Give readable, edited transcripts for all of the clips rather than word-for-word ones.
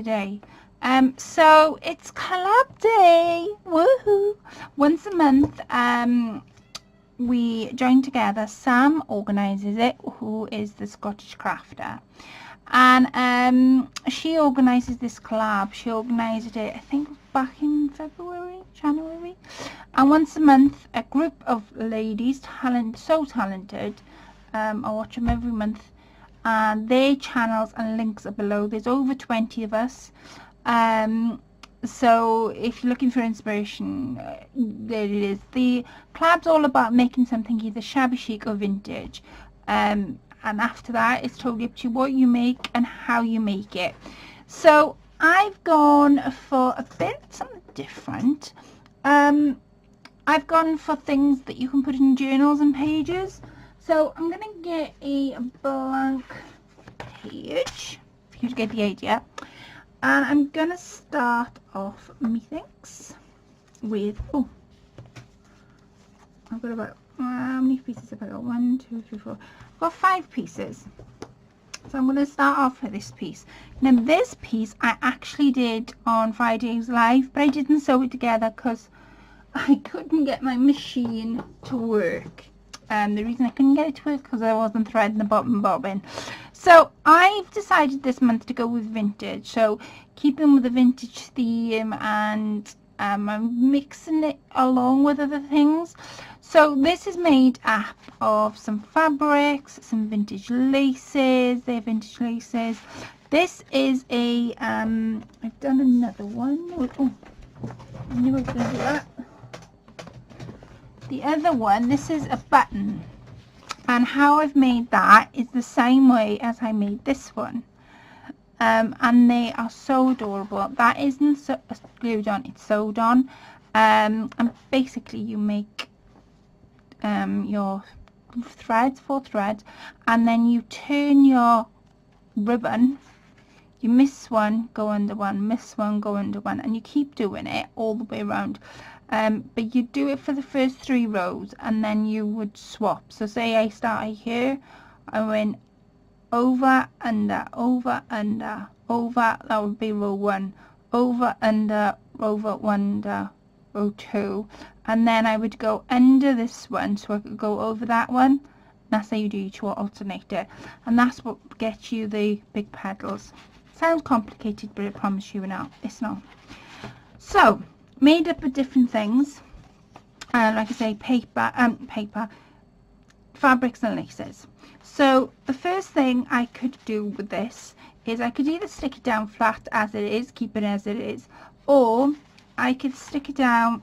today. So it's collab day, woohoo! Once a month, we join together. Sam organises it, who is the Scottish crafter, and she organises this collab. She organised it, I think, back in January, and once a month, a group of ladies, so talented, I watch them every month, and their channels and links are below. There's over 20 of us. So if you're looking for inspiration, there it is. The collab's all about making something either shabby chic or vintage, and after that it's totally up to you what you make and how you make it. So I've gone for a bit something different. I've gone for things that you can put in journals and pages. So I'm gonna get a blank page for you to get the idea. And I'm gonna start off, methinks, with, oh, I've got about, how many pieces have I got? 1, 2, 3, 4. I've got 5 pieces. So I'm gonna start off with this piece. Now this piece I actually did on Friday's live, but I didn't sew it together because I couldn't get my machine to work. The reason I couldn't get it to work because I wasn't threading the bottom bobbin. So I've decided this month to go with vintage, so keeping with the vintage theme, and I'm mixing it along with other things. So this is made up of some fabrics, some vintage laces. They're vintage laces. This is a I've done another one. Oh, I knew I was going to do that. The other one, this is a button, and how I've made that is the same way as I made this one, and they are so adorable. That isn't glued on, it's sewed on, and basically you make your threads, 4 threads, and then you turn your ribbon, you miss one, go under one, miss one, go under one, and you keep doing it all the way around. But you do it for the first 3 rows, and then you would swap. So say I started here, I went over, under, over, under, over, that would be row 1, over, under, over, under, row 2, and then I would go under this one so I could go over that one. That's how you do each alternator, and that's what gets you the big petals. Sounds complicated, but I promise you it's not. So made up of different things, like I say, paper, fabrics and laces. So the first thing I could do with this is I could either stick it down flat as it is, keep it as it is, or I could stick it down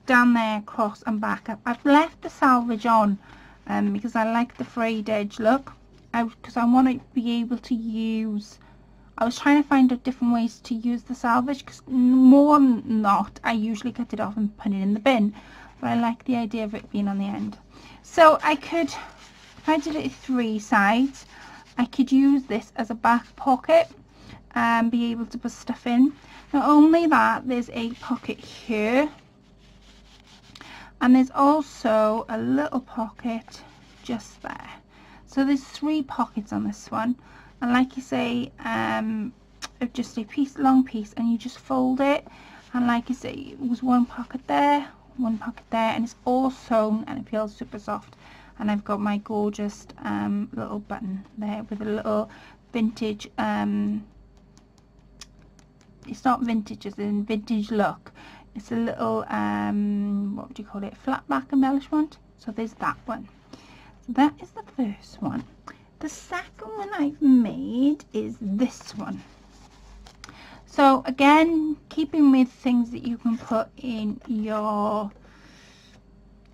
there, across and back up. I've left the salvage on because I like the frayed edge look, because I want to be able to use, I was trying to find out different ways to use the salvage, because more than not I usually cut it off and put it in the bin, but I like the idea of it being on the end. So I could, if I did it 3 sides, I could use this as a back pocket and be able to put stuff in. Not only that, there's a pocket here, and there's also a little pocket just there. So there's 3 pockets on this one. And like you say, just a long piece, and you just fold it, and like you say, it was 1 pocket there, 1 pocket there, and it's all sewn and it feels super soft. And I've got my gorgeous little button there with a little vintage, it's not vintage as in vintage look, it's a little what would you call it, flat back embellishment. So there's that one. So that is the first one. The second one I've made is this one. So again, keeping with things that you can put in your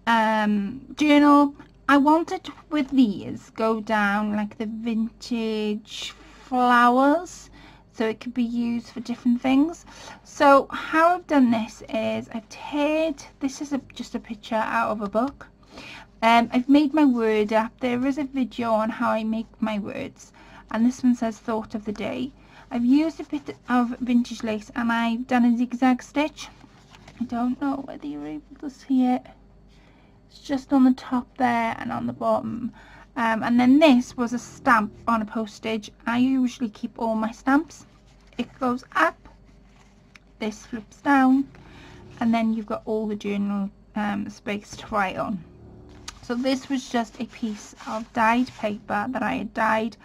journal, I wanted with these go down like the vintage flowers, so it could be used for different things. So how I've done this is I've teared, this is just a picture out of a book. I've made my word up. There is a video on how I make my words, and this one says thought of the day. I've used a bit of vintage lace and I've done a zigzag stitch. I don't know whether you're able to see it. It's just on the top there and on the bottom. And then this was a stamp on a postage. I usually keep all my stamps it goes up, this flips down, and then you've got all the journal space to write on. So this was just a piece of dyed paper that I had dyed.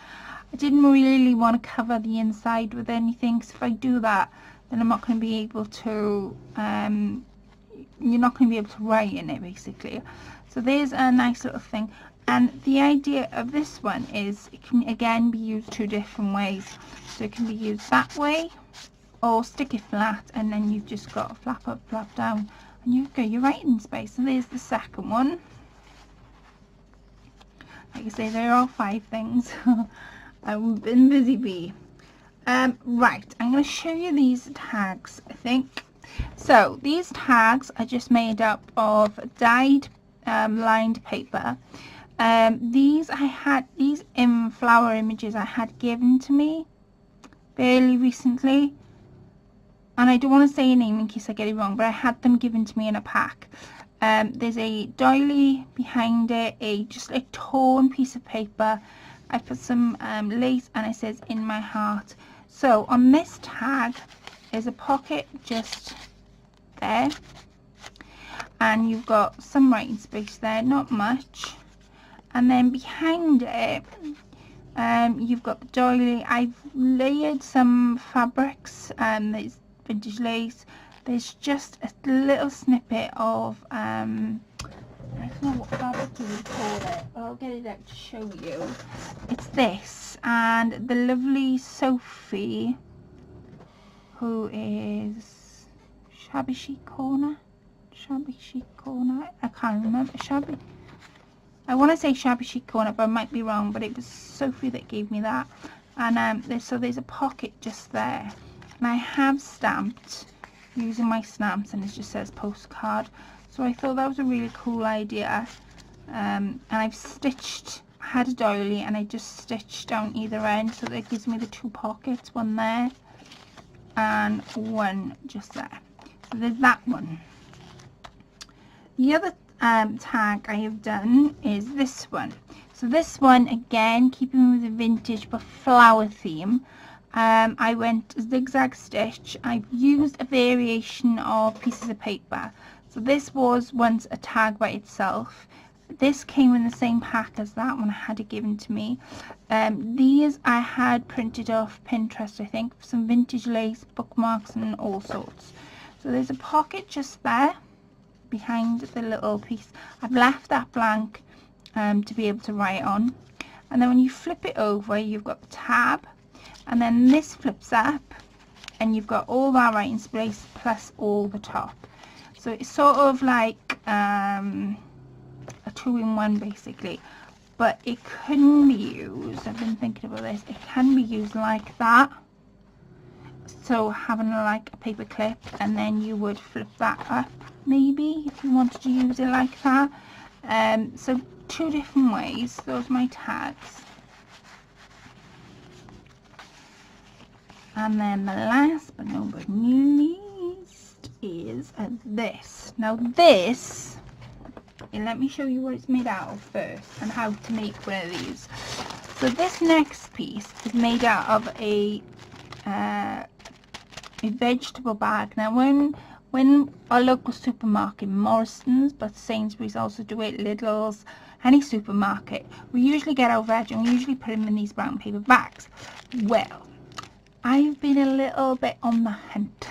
I didn't really want to cover the inside with anything, because if I do that, then I'm not going to be able to, you're not going to be able to write in it, basically. So there's a nice little thing. And the idea of this one is it can again be used two different ways. So it can be used that way, or stick it flat, and then you've just got a flap up, flap down, and you've got your writing space. So there's the second one. Like I say, there are 5 things. I've been busy bee. Right, I'm going to show you these tags, I think. So these tags are just made up of dyed lined paper. These flower images I had given to me fairly recently, and I don't want to say a name in case I get it wrong, but I had them given to me in a pack. There's a doily behind it, just a torn piece of paper. I put some lace, and it says "In My Heart." So on this tag is a pocket just there, and you've got some writing space there, not much. And then behind it, you've got the doily. I've layered some fabrics, there's vintage lace. There's just a little snippet of, I don't know what fabric you would call it, but I'll get it out to show you. It's this, and the lovely Sophie, who is Shabby Chic Corner, I can't remember, I want to say Shabby Chic Corner, but I might be wrong, but it was Sophie that gave me that. And there's a pocket just there, and I have stamped using my stamps, and it just says postcard. So I thought that was a really cool idea. And I've stitched, I had a doily, and I just stitched down either end, so that gives me the 2 pockets, one there and one just there. So there's that one. The other tag I have done is this one. So this one, again, keeping with the vintage but flower theme, I went zigzag stitch. I've used a variation of pieces of paper. So this was once a tag by itself. This came in the same pack as that one. I had it given to me. These I had printed off Pinterest, I think, for some vintage lace, bookmarks and all sorts. So there's a pocket just there behind the little piece. I've left that blank to be able to write on. And then when you flip it over, you've got the tab, and then this flips up, and you've got all that writing space plus all the top. So it's sort of like a 2-in-1 basically, but it can be used, I've been thinking about this, it can be used like that. So having like a paper clip, and then you would flip that up maybe if you wanted to use it like that. So 2 different ways. Those are my tags. And then the last but not least is this. Now this, and let me show you what it's made out of first and how to make one of these. So this next piece is made out of a vegetable bag. Now when our local supermarket, Morrison's, but Sainsbury's also do it, Lidl's, any supermarket, we usually get our veg and we usually put them in these brown paper bags. Well, I've been a little bit on the hunt.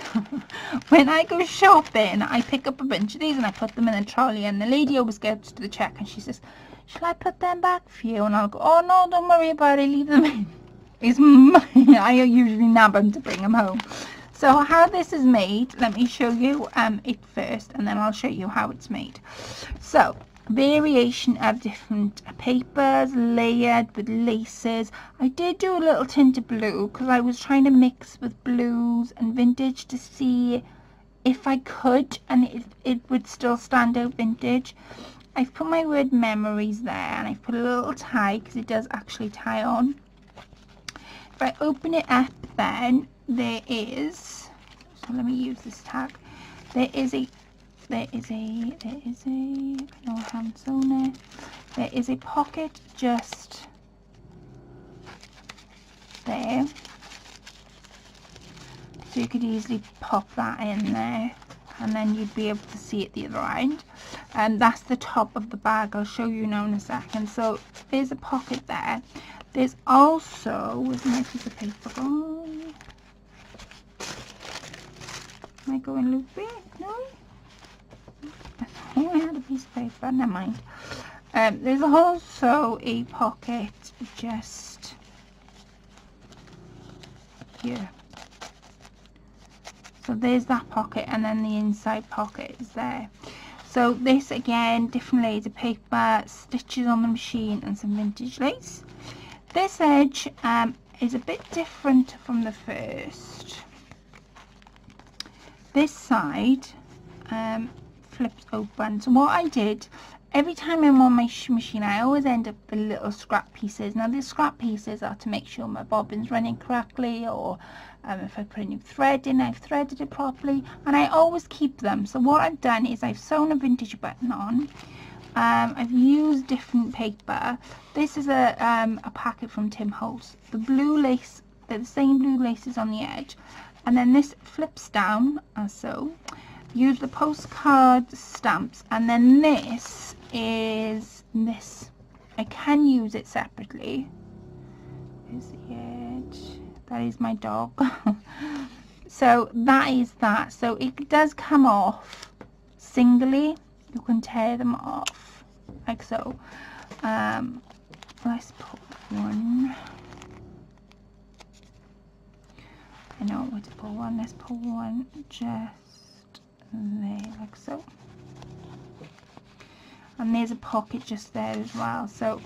When I go shopping, I pick up a bunch of these and I put them in a trolley, and the lady always gets to the check and she says, "Shall I put them back for you?" And I'll go, "Oh no, don't worry about it, leave them in." I usually nab them to bring them home. So how this is made, let me show you it first, and then I'll show you how it's made. So variation of different papers layered with laces. I did do a little tint of blue because I was trying to mix with blues and vintage to see if I could, and it would still stand out vintage. I've put my word memories there, and I've put a little tie because it does actually tie on. If I open it up, then there is, so let me use this tag, there is a no hands on it. There is a pocket just there, So you could easily pop that in there, and then you'd be able to see it the other end. And that's the top of the bag. I'll show you now in a second. So there's a pocket there. There's also, where's my piece of paper gone? Am I going loopy? No? I thought I had a piece of paper, never mind. There's also a pocket just here. So there's that pocket, and then the inside pocket is there. So this again, different layers of paper, stitches on the machine, and some vintage lace. This edge is a bit different from the first. This side flips open. So what I did, every time I'm on my machine, I always end up with little scrap pieces. Now these scrap pieces are to make sure my bobbin's running correctly, or if I put a new thread in, I've threaded it properly, and I always keep them. So what I've done is I've sewn a vintage button on. I've used different paper. This is a packet from Tim Holtz. The blue lace, the same blue lace is on the edge, and then this flips down as so. Use the postcard stamps, and then this is this. I can use it separately. Here's the edge. That is my dog. So that is that. So it does come off singly. You can tear them off like so. Let's put one. I know where to put one. Let's put one just there like so. And there's a pocket just there as well. So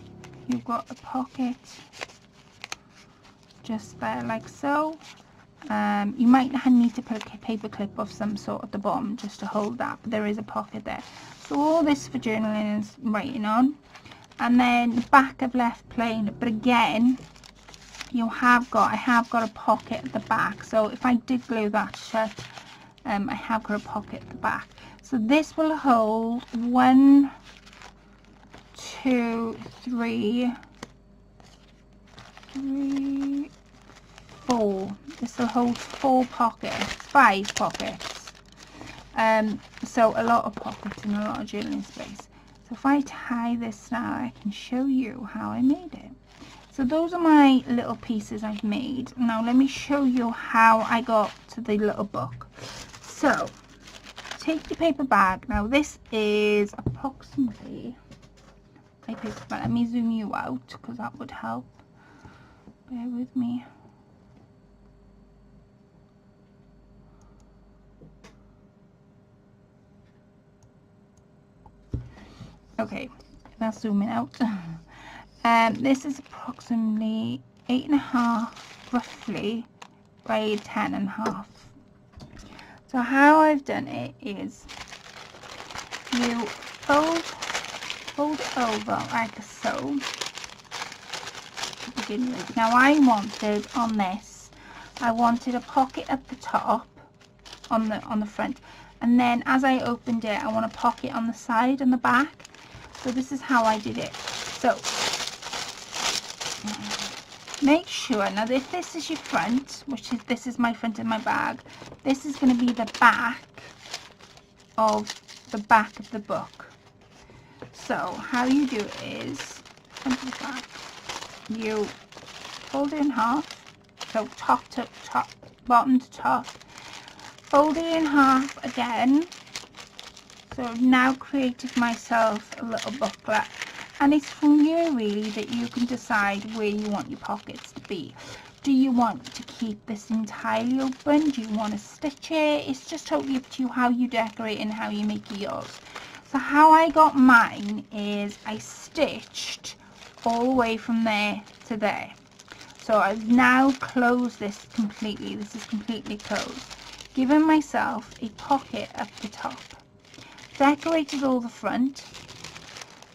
you've got a pocket just there like so. You might need to put a paper clip of some sort at the bottom just to hold that, but there is a pocket there. So all this for journaling and writing on. And then the back I've left plain, but again I have got a pocket at the back. So if I did glue that shut, I have got a pocket at the back. So this will hold 1, 2, 3, 4. This will hold 4 pockets, 5 pockets. So a lot of pockets and a lot of journaling space. So if I tie this now, I can show you how I made it. So those are my little pieces I've made. Now let me show you how I got to the little book. So take your paper bag. Now this is approximately my paper bag. Let me zoom you out because that would help. Bear with me. Okay, that's zooming out. This is approximately 8.5 roughly by 10.5. So how I've done it is you fold it over like so to begin with. Now I wanted on this, I wanted a pocket at the top on the front, and then as I opened it I want a pocket on the side and the back. So this is how I did it. So make sure, now if this is your front, this is my front of my bag, this is going to be the back of the book. So how you do it is, front to the back, you fold it in half, so top to top, bottom to top, fold it in half again. So I've now created myself a little booklet, and it's from you really that you can decide where you want your pockets to be. Do you want to keep this entirely open? Do you want to stitch it? It's just totally up to you how you decorate and how you make yours. So how I got mine is I stitched all the way from there to there. So I've now closed this completely. This is completely closed. Given myself a pocket at the top. Decorated all the front,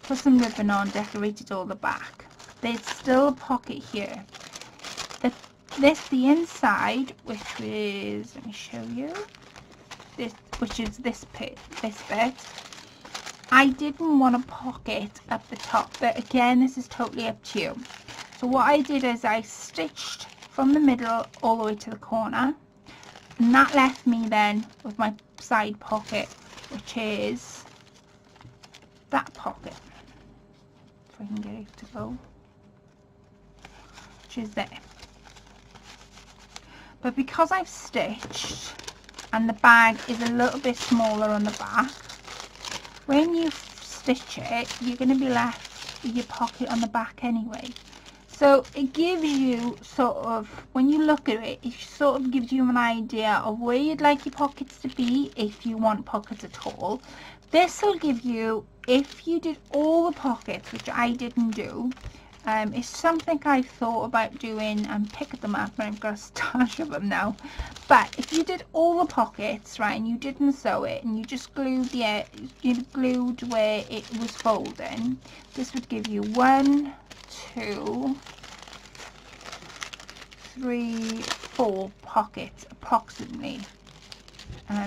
put some ribbon on, decorated all the back. There's still a pocket here. The inside, which is, let me show you, which is this bit, I didn't want a pocket at the top, but again, this is totally up to you. So what I did is I stitched from the middle all the way to the corner, And that left me then with my side pocket, which is that pocket. If I can get it to go. Which is there. But because I've stitched and the bag is a little bit smaller on the back, when you stitch it, you're going to be left with your pocket on the back anyway. So it gives you sort of, when you look at it, it sort of gives you an idea of where you'd like your pockets to be if you want pockets at all. This will give you, if you did all the pockets, which I didn't do, it's something I thought about doing and pick them up, and I've got a stash of them now. But if you did all the pockets, right, and you didn't sew it, and you just glued glued where it was folding, this would give you 1, 2, 3, 4 pockets approximately.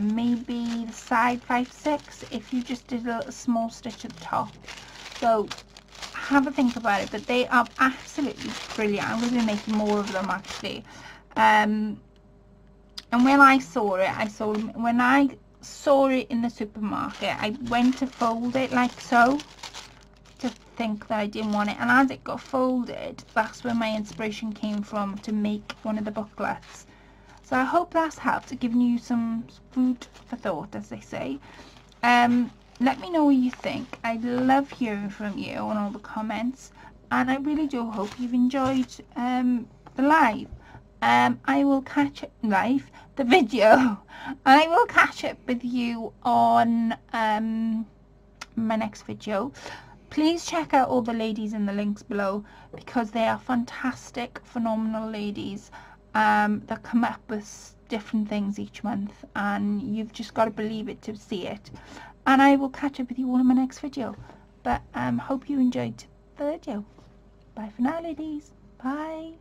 Maybe the side 5, 6 if you just did a little small stitch at the top. So have a think about it, but they are absolutely brilliant. I'm going to be making more of them actually. And when I saw it, when I saw it in the supermarket, I went to fold it like so, to think that I didn't want it, and as it got folded, that's where my inspiration came from to make one of the booklets. So I hope that's helped, giving you some food for thought, as they say. Let me know what you think. I love hearing from you on all the comments, and I really do hope you've enjoyed the live. I will catch up the video. I will catch up with you on my next video. Please check out all the ladies in the links below, because they are fantastic, phenomenal ladies that come up with different things each month, and you've just got to believe it to see it. And I will catch up with you all in my next video. But hope you enjoyed the video. Bye for now, ladies. Bye.